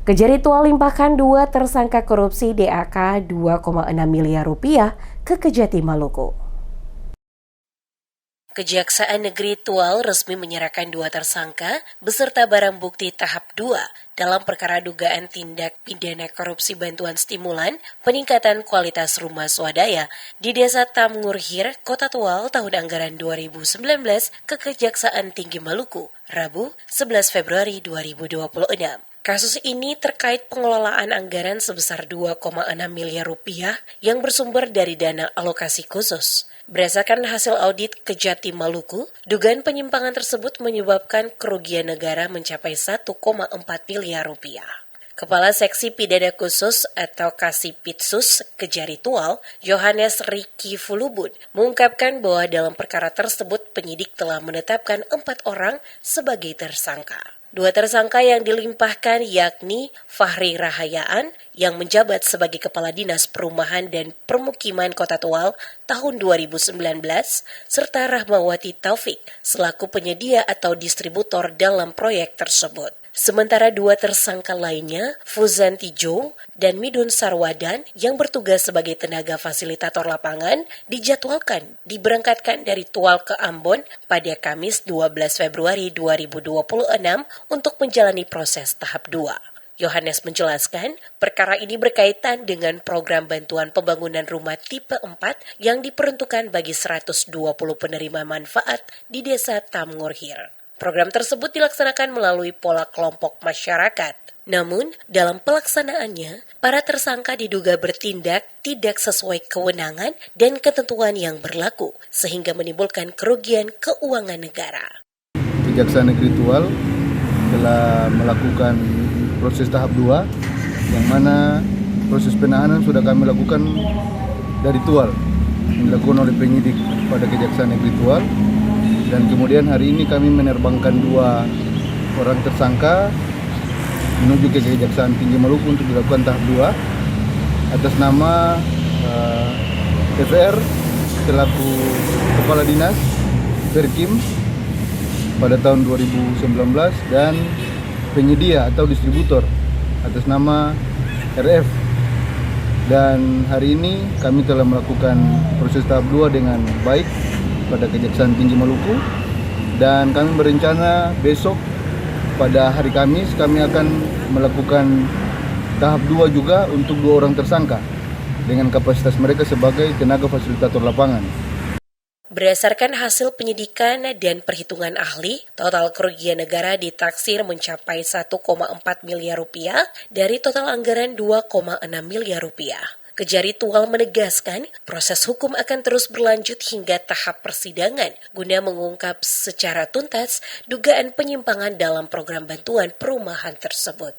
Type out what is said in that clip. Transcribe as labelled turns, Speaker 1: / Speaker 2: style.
Speaker 1: Kejari Tual limpahkan 2 tersangka korupsi DAK 2,6 miliar rupiah ke Kejati Maluku. Kejaksaan Negeri Tual resmi menyerahkan 2 tersangka beserta barang bukti tahap 2 dalam perkara dugaan tindak pidana korupsi bantuan stimulan peningkatan kualitas rumah swadaya di Desa Tamngurhir, Kota Tual tahun anggaran 2019 ke Kejaksaan Tinggi Maluku, Rabu 11 Februari 2026. Kasus ini terkait pengelolaan anggaran sebesar 2,6 miliar rupiah yang bersumber dari dana alokasi khusus. Berdasarkan hasil audit Kejati Maluku, dugaan penyimpangan tersebut menyebabkan kerugian negara mencapai 1,4 miliar rupiah. Kepala Seksi Pidana Khusus atau Kasipitsus Kejari Tual, Yohanes Riki Fulubun, mengungkapkan bahwa dalam perkara tersebut penyidik telah menetapkan 4 orang sebagai tersangka. 2 tersangka yang dilimpahkan yakni Fahri Rahayaan yang menjabat sebagai Kepala Dinas Perumahan dan Permukiman Kota Tual tahun 2019 serta Rahmawati Taufik selaku penyedia atau distributor dalam proyek tersebut. Sementara 2 tersangka lainnya, Fuzan Tijong dan Midun Sarwadan yang bertugas sebagai tenaga fasilitator lapangan dijadwalkan diberangkatkan dari Tual ke Ambon pada Kamis 12 Februari 2026 untuk menjalani proses tahap 2. Yohanes menjelaskan, perkara ini berkaitan dengan program bantuan pembangunan rumah tipe 4 yang diperuntukkan bagi 120 penerima manfaat di Desa Tamngurhir. Program tersebut dilaksanakan melalui pola kelompok masyarakat. Namun, dalam pelaksanaannya, para tersangka diduga bertindak tidak sesuai kewenangan dan ketentuan yang berlaku, sehingga menimbulkan kerugian keuangan negara.
Speaker 2: Kejaksaan Negeri Tual telah melakukan proses tahap 2, yang mana proses penahanan sudah kami lakukan dari Tual, yang dilakukan oleh penyidik pada Kejaksaan Negeri Tual. Dan kemudian hari ini kami menerbangkan 2 orang tersangka menuju ke Kejaksaan Tinggi Maluku untuk dilakukan tahap 2 atas nama FR selaku Kepala Dinas Perkim pada tahun 2019 dan penyedia atau distributor atas nama RF. Dan hari ini kami telah melakukan proses tahap 2 dengan baik pada Kejaksaan Tinggi Maluku, dan kami berencana besok pada hari Kamis kami akan melakukan tahap 2 juga untuk 2 orang tersangka dengan kapasitas mereka sebagai tenaga fasilitator lapangan.
Speaker 1: Berdasarkan hasil penyidikan dan perhitungan ahli, total kerugian negara ditaksir mencapai 1,4 miliar rupiah dari total anggaran 2,6 miliar rupiah. Kejari Tual menegaskan proses hukum akan terus berlanjut hingga tahap persidangan guna mengungkap secara tuntas dugaan penyimpangan dalam program bantuan perumahan tersebut.